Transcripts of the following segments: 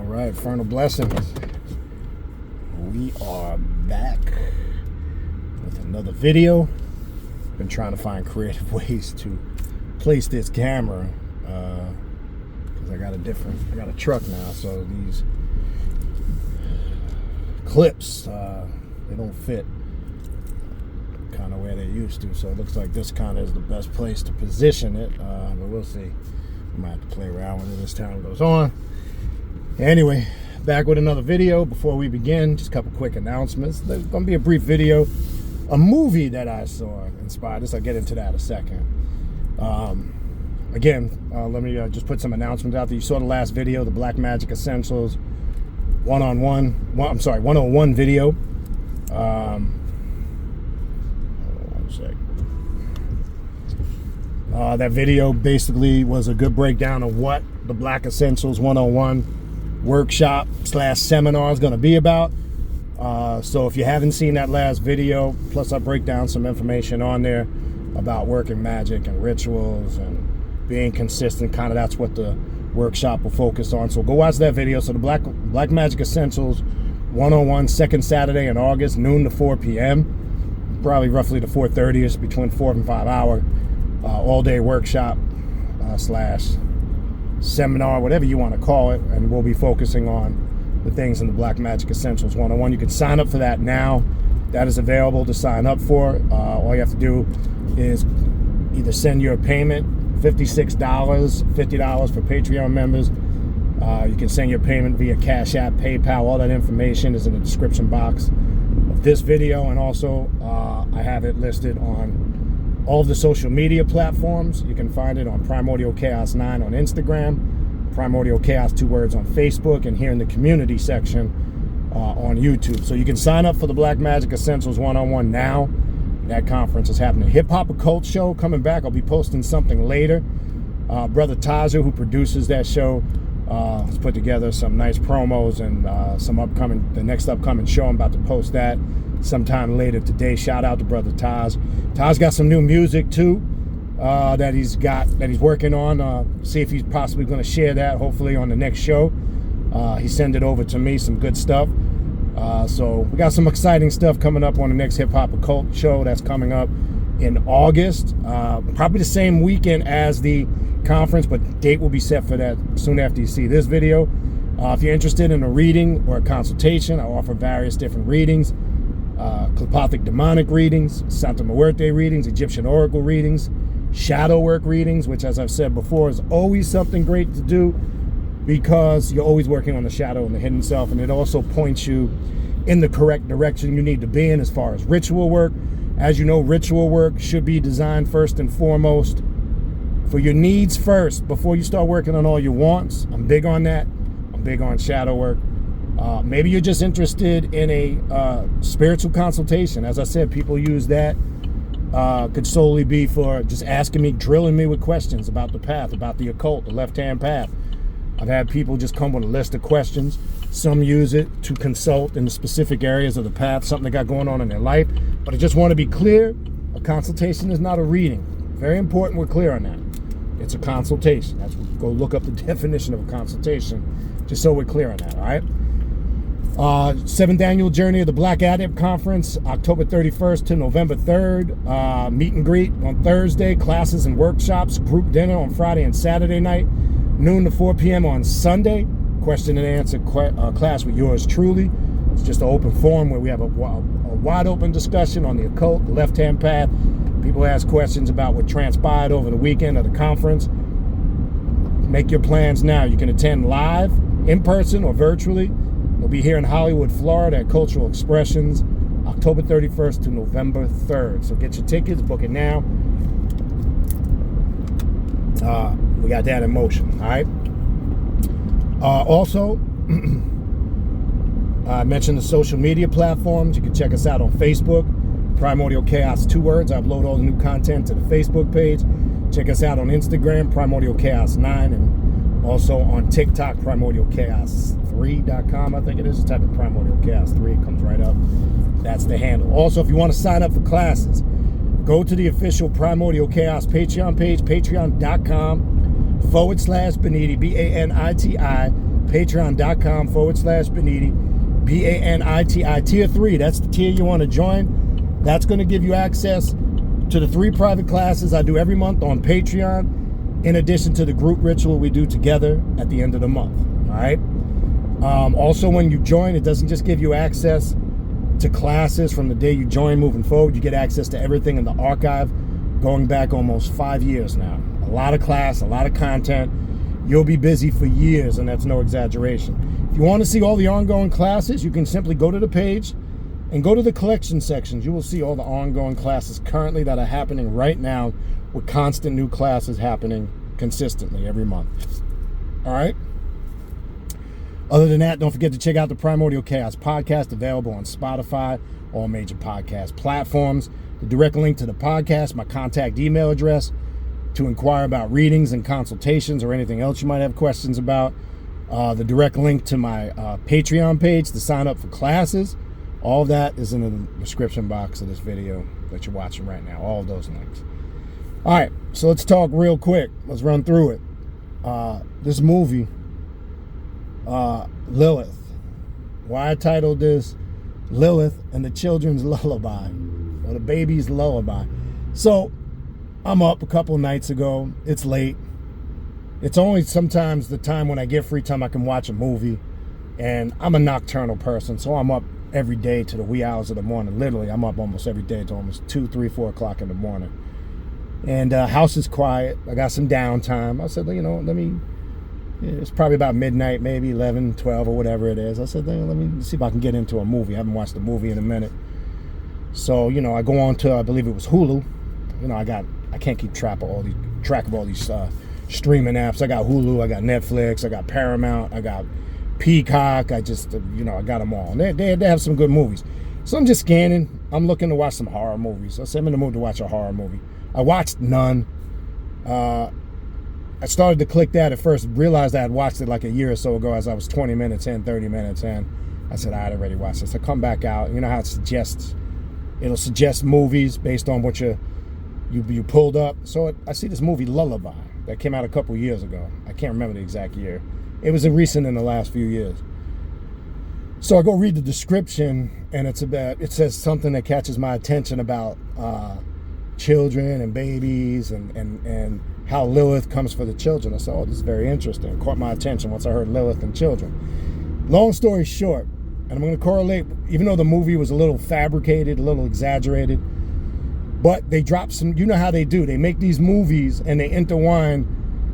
right, Infernal Blessings. We are back with another video. Been trying to find creative ways to place this camera because I got a truck now, so these clips they don't fit kind of where they used to. So it looks like this kind of is the best place to position it, but we'll see. I might have to play around with it as time goes on. Anyway, back with another video. Before we begin, just a couple quick announcements. There's going to be a brief video. A movie that I saw inspired this. I'll get into that in a second. Let me just put some announcements out there. You saw the last video, the Black Magic Essentials 101 video. Hold on one sec. That video basically was a good breakdown of what the Black Essentials 101 workshop / seminar is going to be about. So if you haven't seen that last video, plus I break down some information on there about working magic and rituals and being consistent, kind of that's what the workshop will focus on. So go watch that video. So the Black Magic Essentials 101, second Saturday in August, noon to 4 p.m. Probably roughly to 4:30, it's between 4 and 5 hour all-day workshop / seminar, whatever you want to call it, and we'll be focusing on the things in the Black Magic Essentials 101. You can sign up for that now. That is available to sign up for. All you have to do is either send your payment, $56, $50 for Patreon members. You can send your payment via Cashapp, PayPal. All that information is in the description box of this video, and also I have it listed on all of the social media platforms. You can find it on Primordial Chaos 9 on Instagram, Primordial Chaos 2 words on Facebook, and here in the community section on YouTube. So you can sign up for the Black Magic Essentials 101 now. That conference is happening. Hip Hop Occult show coming back. I'll be posting something later. Brother Tazu, who produces that show, has put together some nice promos and the next upcoming show. I'm about to post that sometime later today. Shout out to Brother Taz. Taz got some new music too that he's working on. See if he's possibly going to share that hopefully on the next show. He sent it over to me, some good stuff. So we got some exciting stuff coming up on the next Hip Hop Occult show that's coming up in August. Probably the same weekend as the conference, but date will be set for that soon after you see this video. If you're interested in a reading or a consultation, I offer various different readings. Clepothic demonic readings, Santa Muerte readings, Egyptian oracle readings, shadow work readings, which, as I've said before, is always something great to do because you're always working on the shadow and the hidden self, and it also points you in the correct direction you need to be in as far as ritual work. As you know, ritual work should be designed first and foremost for your needs first before you start working on all your wants. I'm big on that. I'm big on shadow work. Maybe you're just interested in a spiritual consultation. As I said, people use that. Could solely be for just asking me, drilling me with questions about the path, about the occult, the left-hand path. I've had people just come with a list of questions. Some use it to consult in the specific areas of the path, something they got going on in their life. But I just want to be clear, a consultation is not a reading. Very important we're clear on that. It's a consultation. Go look up the definition of a consultation, just so we're clear on that, all right? 7th Annual Journey of the Black Adept Conference, October 31st to November 3rd. Meet and greet on Thursday, classes and workshops, group dinner on Friday and Saturday night, noon to 4 p.m. on Sunday. Question and answer class with yours truly. It's just an open forum where we have a wide open discussion on the occult, the left-hand path. People ask questions about what transpired over the weekend of the conference. Make your plans now. You can attend live, in person, or virtually. We'll be here in Hollywood, Florida at Cultural Expressions, October 31st to November 3rd. So get your tickets, book it now. We got that in motion, all right? Also, I mentioned the social media platforms. You can check us out on Facebook, Primordial Chaos 2 words. I upload all the new content to the Facebook page. Check us out on Instagram, Primordial Chaos 9, and also on TikTok, primordialchaos3.com, I think it is. Just type in Primordial Chaos 3, it comes right up. That's the handle. Also, if you want to sign up for classes, go to the official Primordial Chaos Patreon page, patreon.com/Baniti, Baniti, Patreon.com/Baniti, Baniti, tier 3. That's the tier you want to join. That's going to give you access to the 3 private classes I do every month on Patreon, in addition to the group ritual we do together at the end of the month. All right. Also, when you join, it doesn't just give you access to classes from the day you join moving forward. You get access to everything in the archive going back almost 5 years now. A lot of class, a lot of content. You'll be busy for years, and that's no exaggeration. If you want to see all the ongoing classes, you can simply go to the page and go to the collection sections. You will see all the ongoing classes currently that are happening right now, with constant new classes happening consistently every month. All right? Other than that, don't forget to check out the Primordial Chaos podcast, available on Spotify, all major podcast platforms. The direct link to the podcast, my contact email address to inquire about readings and consultations or anything else you might have questions about. The direct link to my Patreon page to sign up for classes. All of that is in the description box of this video that you're watching right now. All of those links. All right, so let's talk real quick. Let's run through it. This movie, Lilith. Why I titled this Lilith and the Children's Lullaby, or the Baby's Lullaby. So I'm up a couple nights ago. It's late. It's only sometimes the time when I get free time I can watch a movie. And I'm a nocturnal person, so I'm up every day to the wee hours of the morning. Literally, I'm up almost every day to almost 2, 3, 4 o'clock in the morning. And house is quiet. I got some downtime. I said, it's probably about midnight, maybe 11, 12, or whatever it is. I said, let me see if I can get into a movie. I haven't watched a movie in a minute. So, I go on to, I believe it was Hulu. I can't keep track of all these streaming apps. I got Hulu, I got Netflix, I got Paramount, I got Peacock. I just, I got them all. And they have some good movies. So I'm just scanning. I'm looking to watch some horror movies. I said I'm in the mood to watch a horror movie. I watched none. I started to click that at first, realized I had watched it like a year or so ago as I was 20 minutes in, 30 minutes in. I said, I had already watched this. I come back out. You know how it'll suggest movies based on what you pulled up. So I see this movie Lullaby that came out a couple years ago. I can't remember the exact year. It was recent in the last few years. So I go read the description, and it says something that catches my attention about children and babies and how Lilith comes for the children. I said, oh, this is very interesting. It caught my attention once I heard Lilith and children. Long story short, and I'm going to correlate, even though the movie was a little fabricated, a little exaggerated, but they drop some, you know how they do. They make these movies and they intertwine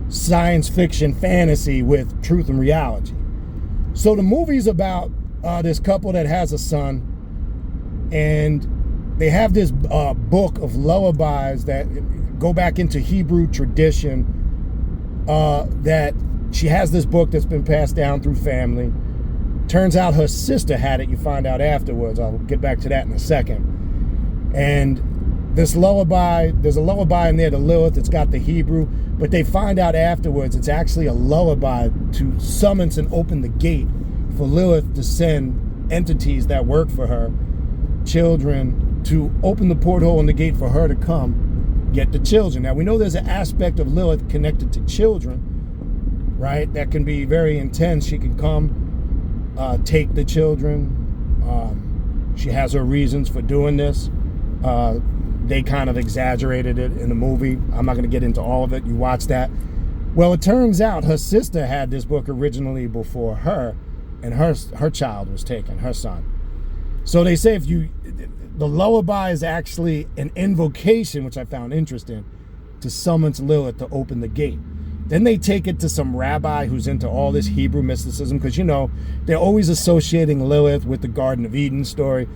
science fiction, fantasy with truth and reality. So the movie's about this couple that has a son, and they have this book of lullabies that go back into Hebrew tradition, that she has this book that's been passed down through family. Turns out her sister had it. You find out afterwards. I'll get back to that in a second. And this lullaby, there's a lullaby in there to Lilith. It's got the Hebrew, but they find out afterwards it's actually a lullaby to summons and open the gate for Lilith to send entities that work for her, children, to open the porthole and the gate for her to come get the children. Now, we know there's an aspect of Lilith connected to children, right? That can be very intense. She can come, take the children. She has her reasons for doing this. They kind of exaggerated it in the movie. I'm not going to get into all of it. You watch that. Well, it turns out her sister had this book originally before her, and her child was taken, her son. So they say the lullaby is actually an invocation, which I found interesting, to summon Lilith to open the gate. Then they take it to some rabbi who's into all this Hebrew mysticism, because, they're always associating Lilith with the Garden of Eden story.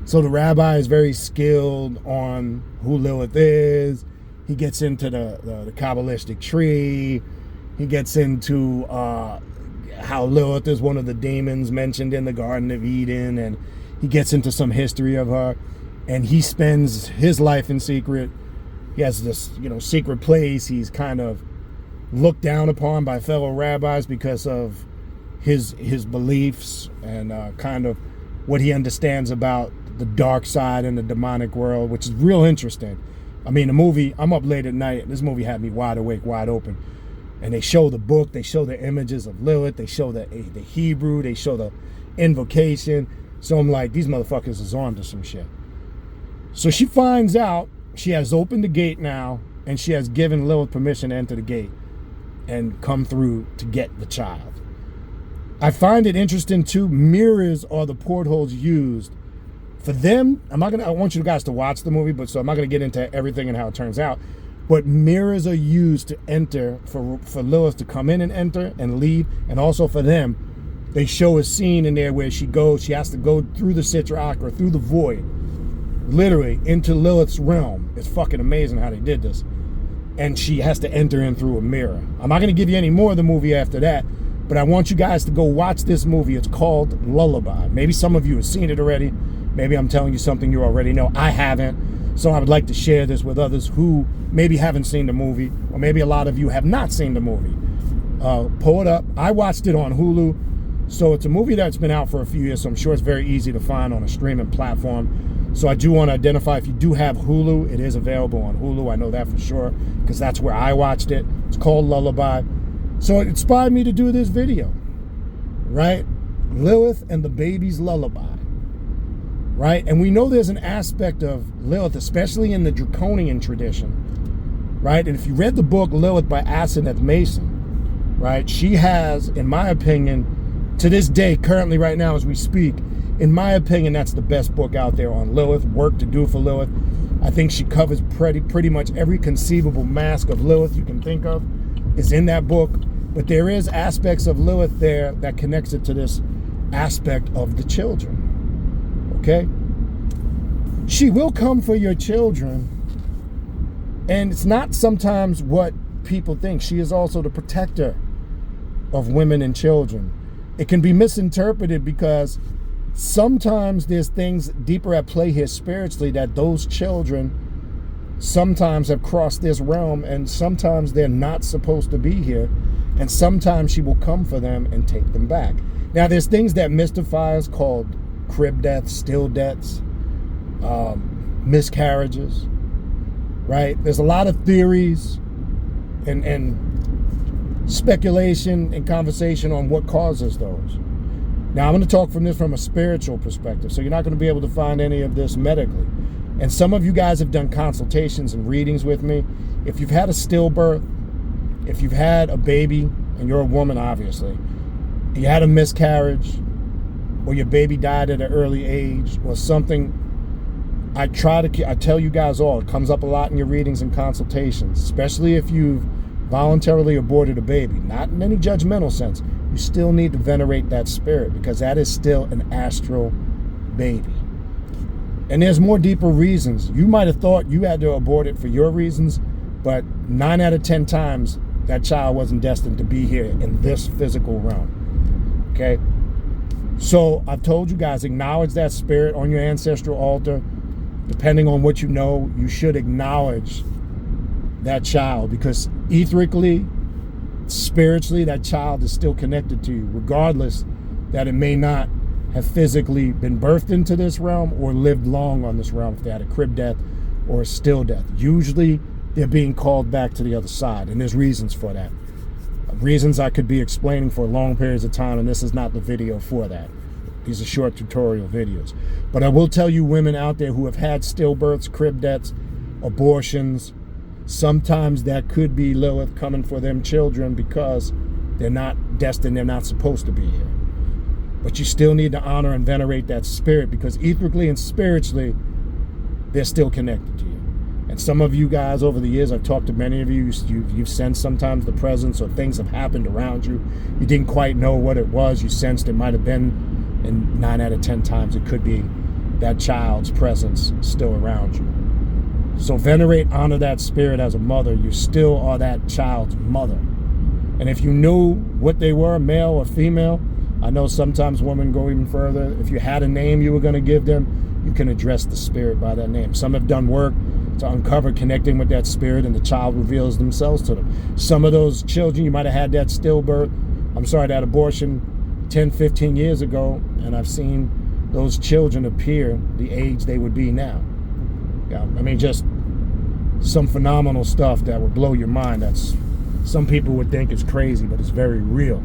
So the rabbi is very skilled on who Lilith is. He gets into the Kabbalistic tree. He gets into how Lilith is one of the demons mentioned in the Garden of Eden, and he gets into some history of her. And he spends his life in secret. He has this, secret place. He's kind of looked down upon by fellow rabbis because of his beliefs and kind of what he understands about the dark side and the demonic world, which is real interesting. I mean, the movie, I'm up late at night. This movie had me wide awake, wide open. And they show the book, they show the images of Lilith, they show the Hebrew, they show the invocation. So I'm like, these motherfuckers is on to some shit. So she finds out, she has opened the gate now, and she has given Lilith permission to enter the gate and come through to get the child. I find it interesting too, mirrors are the portholes used. For them, I want you guys to watch the movie, but so I'm not gonna get into everything and how it turns out. But mirrors are used to enter, for Lilith to come in and enter and leave, and also for them, they show a scene in there where she has to go through the Sitra Achra, through the void, literally into Lilith's realm. It's fucking amazing how they did this. And she has to enter in through a mirror. I'm not gonna give you any more of the movie after that, but I want you guys to go watch this movie. It's called Lullaby. Maybe some of you have seen it already. Maybe I'm telling you something you already know. I haven't. So I would like to share this with others who maybe haven't seen the movie, or maybe a lot of you have not seen the movie. Pull it up. I watched it on Hulu. So it's a movie that's been out for a few years, so I'm sure it's very easy to find on a streaming platform. So I do want to identify, if you do have Hulu, it is available on Hulu. I know that for sure, because that's where I watched it. It's called Lullaby. So it inspired me to do this video, right? Lilith and the baby's lullaby, right? And we know there's an aspect of Lilith, especially in the Draconian tradition, right? And if you read the book Lilith by Asenath Mason, right? She has, in my opinion, to this day, currently right now as we speak, in my opinion, that's the best book out there on Lilith, work to do for Lilith. I think she covers pretty much every conceivable mask of Lilith you can think of is in that book. But there is aspects of Lilith there that connects it to this aspect of the children, okay? She will come for your children, and it's not sometimes what people think. She is also the protector of women and children. It can be misinterpreted because sometimes there's things deeper at play here spiritually, that those children sometimes have crossed this realm, and sometimes they're not supposed to be here, and sometimes she will come for them and take them back. Now there's things that mystify us called crib deaths, still deaths, miscarriages, right? There's a lot of theories and speculation and conversation on what causes those. Now I'm going to talk from a spiritual perspective, so you're not going to be able to find any of this medically. And some of you guys have done consultations and readings with me. If you've had a stillbirth, if you've had a baby, and you're a woman obviously, you had a miscarriage, or your baby died at an early age, or something, I tell you guys all, it comes up a lot in your readings and consultations, especially if you've voluntarily aborted a baby, not in any judgmental sense. You still need to venerate that spirit, because that is still an astral baby. And there's more deeper reasons. You might have thought you had to abort it for your reasons, but 9 out of 10 times that child wasn't destined to be here in this physical realm, okay? So I've told you guys, acknowledge that spirit on your ancestral altar. Depending on what you know, you should acknowledge that child, because etherically, spiritually, that child is still connected to you, regardless that it may not have physically been birthed into this realm or lived long on this realm, if they had a crib death or a still death. Usually they're being called back to the other side, and there's reasons for that. Reasons I could be explaining for long periods of time, and this is not the video for that. These are short tutorial videos. But I will tell you, women out there who have had stillbirths, crib deaths, abortions, sometimes that could be Lilith coming for them children, because they're not destined, they're not supposed to be here. But you still need to honor and venerate that spirit, because etherically and spiritually, they're still connected to you. And some of you guys over the years, I've talked to many of you, you've sensed sometimes the presence, or things have happened around you. You didn't quite know what it was. You sensed it might have been, and 9 out of 10 times it could be that child's presence still around you. So venerate, honor that spirit as a mother. You still are that child's mother. And if you knew what they were, male or female, I know sometimes women go even further. If you had a name you were going to give them, you can address the spirit by that name. Some have done work to uncover connecting with that spirit, and the child reveals themselves to them. Some of those children, you might have had that abortion 10, 15 years ago, and I've seen those children appear the age they would be now. Yeah, I mean, just some phenomenal stuff that would blow your mind. That's some people would think it's crazy, but it's very real.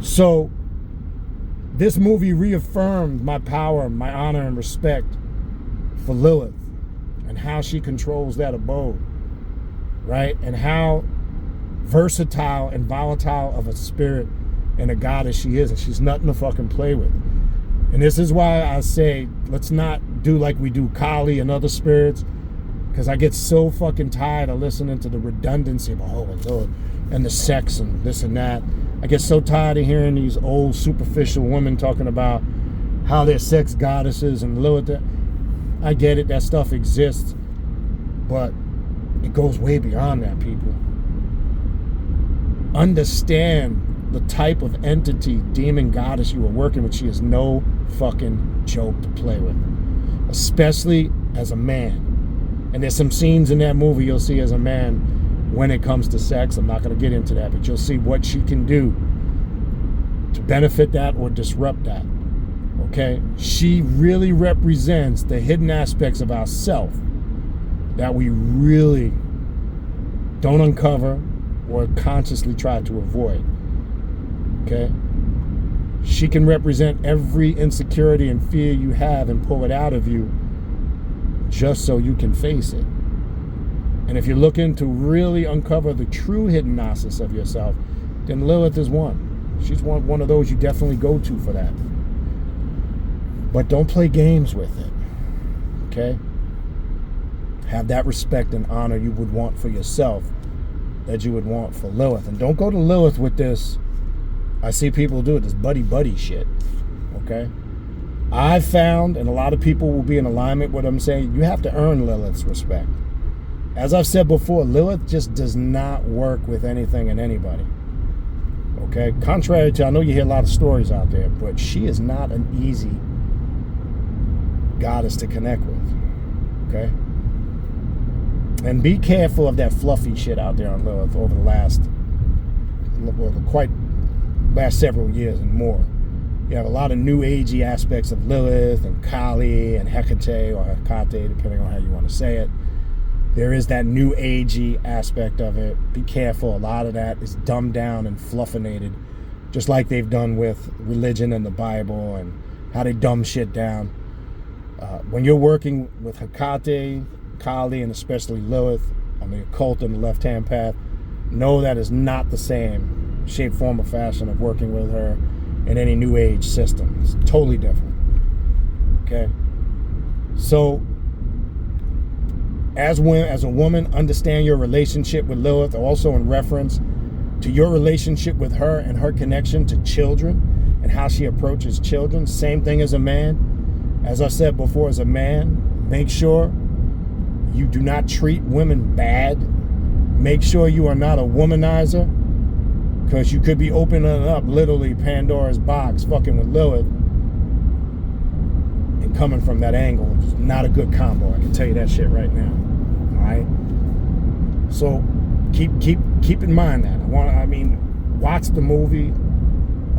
So this movie reaffirmed my power, my honor, and respect for Lilith and how she controls that abode, right? And how versatile and volatile of a spirit and a goddess she is, and she's nothing to fucking play with. And this is why I say, let's not do like we do Kali and other spirits, because I get so fucking tired of listening to the redundancy of, oh, and Lord, and the sex and this and that. I get so tired of hearing these old superficial women talking about how they're sex goddesses and Lilith. I get it, that stuff exists, but it goes way beyond that, people. Understand the type of entity, demon goddess you are working with. She is no fucking joke to play with, especially as a man. And there's some scenes in that movie you'll see as a man when it comes to sex. I'm not going to get into that, but you'll see what she can do to benefit that or disrupt that. Okay? She really represents the hidden aspects of ourself that we really don't uncover or consciously try to avoid. Okay? She can represent every insecurity and fear you have and pull it out of you just so you can face it. And if you're looking to really uncover the true hidden gnosis of yourself, then Lilith is one. She's one of those you definitely go to for that. But don't play games with it. Okay? Have that respect and honor you would want for yourself that you would want for Lilith. And don't go to Lilith with this, I see people do it, this buddy shit. Okay? I've found, and a lot of people will be in alignment with what I'm saying, you have to earn Lilith's respect. As I've said before, Lilith just does not work with anything and anybody. Okay? Contrary to, I know you hear a lot of stories out there, but she is not an easy goddess to connect with. Okay? And be careful of that fluffy shit out there on Lilith over the last several years and more. You have a lot of new agey aspects of Lilith and Kali and Hecate or Hecate, depending on how you want to say it. There is that new agey aspect of it. Be careful. A lot of that is dumbed down and fluffinated, just like they've done with religion and the Bible and how they dumb shit down. When you're working with Hecate, Kali, and especially Lilith on the occult and the left-hand path, know that is not the same shape, form, or fashion of working with her in any new age system. It's totally different. Okay? So, as a woman, understand your relationship with Lilith, also in reference to your relationship with her and her connection to children and how she approaches children. Same thing as a man. As I said before, as a man, make sure you do not treat women bad. Make sure you are not a womanizer, because you could be opening up literally Pandora's box, fucking with Lilith, and coming from that angle. It's not a good combo. I can tell you that shit right now. All right. So keep in mind that. Watch the movie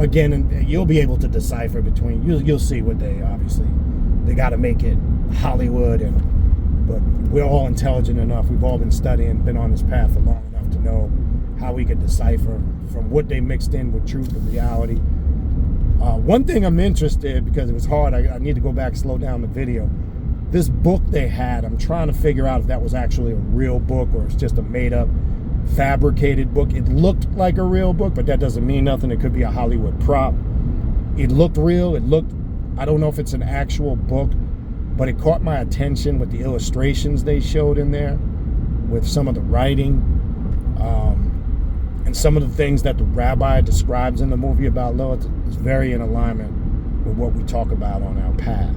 again, and you'll be able to decipher between. You'll see what they got to make it Hollywood, but we're all intelligent enough. We've all been studying, been on this path for long enough to know how we could decipher from what they mixed in with truth and reality. One thing I'm interested, because it was hard, I need to go back, slow down the video. This book they had, I'm trying to figure out if that was actually a real book or it's just a made-up, fabricated book. It looked like a real book, but that doesn't mean nothing. It could be a Hollywood prop. It looked real. I don't know if it's an actual book, but it caught my attention with the illustrations they showed in there, with some of the writing, and some of the things that the rabbi describes in the movie about Lilith is very in alignment with what we talk about on our path,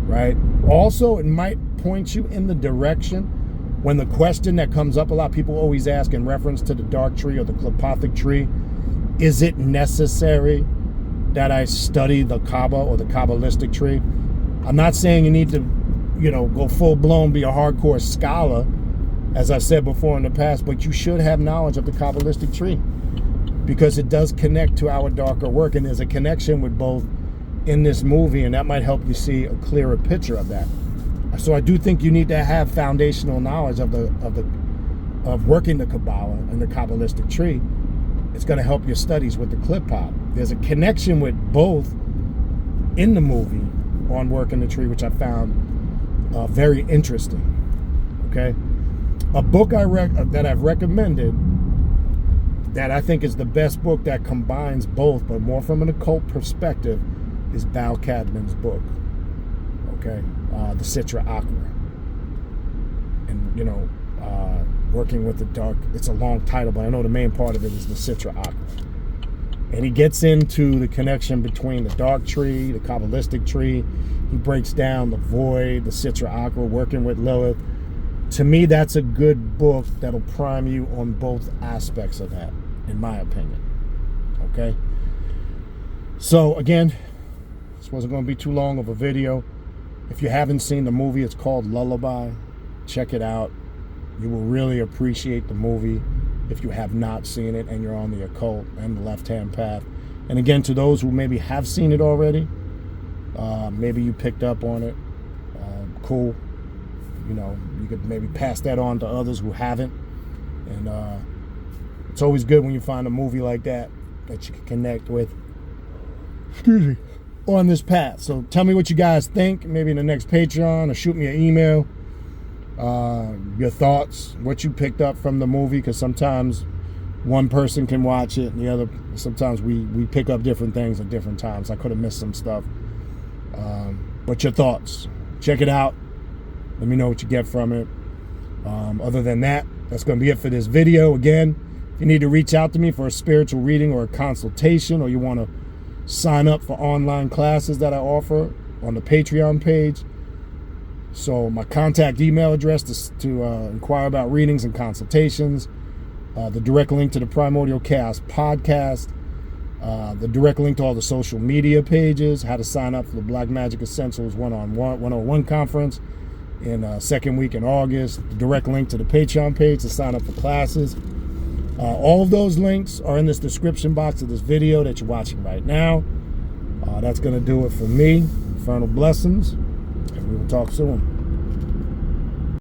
right? Also, it might point you in the direction when the question that comes up a lot, people always ask in reference to the dark tree or the Klipothic tree, is it necessary that I study the Kaaba or the Kabbalistic tree? I'm not saying you need to, go full-blown, be a hardcore scholar, as I've said before in the past, but you should have knowledge of the Kabbalistic tree, because it does connect to our darker work, and there's a connection with both in this movie, and that might help you see a clearer picture of that. So I do think you need to have foundational knowledge of the of working the Kabbalah and the Kabbalistic tree, it's going to help your studies with the clip hop. There's a connection with both in the movie on working the tree, which I found very interesting. Okay, a book that I've recommended that I think is the best book that combines both, but more from an occult perspective, is Bal Cadman's book. Okay, the Citra Aqua, and working with the dark. It's a long title, but I know the main part of it is the Citra Aqua. And he gets into the connection between the dark tree, the Kabbalistic tree. He breaks down the void, the Citra Aqua, working with Lilith. To me, that's a good book that'll prime you on both aspects of that, in my opinion. Okay? So, again, this wasn't going to be too long of a video. If you haven't seen the movie, it's called Lullaby. Check it out. You will really appreciate the movie if you have not seen it and you're on the occult and the left-hand path. And again, to those who maybe have seen it already, maybe you picked up on it, cool. You could maybe pass that on to others who haven't. And it's always good when you find a movie like that you can connect with, on this path. So tell me what you guys think, maybe in the next Patreon, or shoot me an email. Your thoughts, what you picked up from the movie, because sometimes one person can watch it and the other, sometimes we pick up different things at different times. I could have missed some stuff, but your thoughts, check it out, let me know what you get from it. Other than that, that's going to be it for this video. Again, if you need to reach out to me for a spiritual reading or a consultation, or you want to sign up for online classes that I offer on the Patreon page. So my contact email address to inquire about readings and consultations, the direct link to the Primordial Chaos podcast, the direct link to all the social media pages, how to sign up for the Black Magic Essentials 101 conference in second week in August, the direct link to the Patreon page to sign up for classes. All of those links are in this description box of this video that you're watching right now. That's going to do it for me. Infernal blessings. And we will talk soon.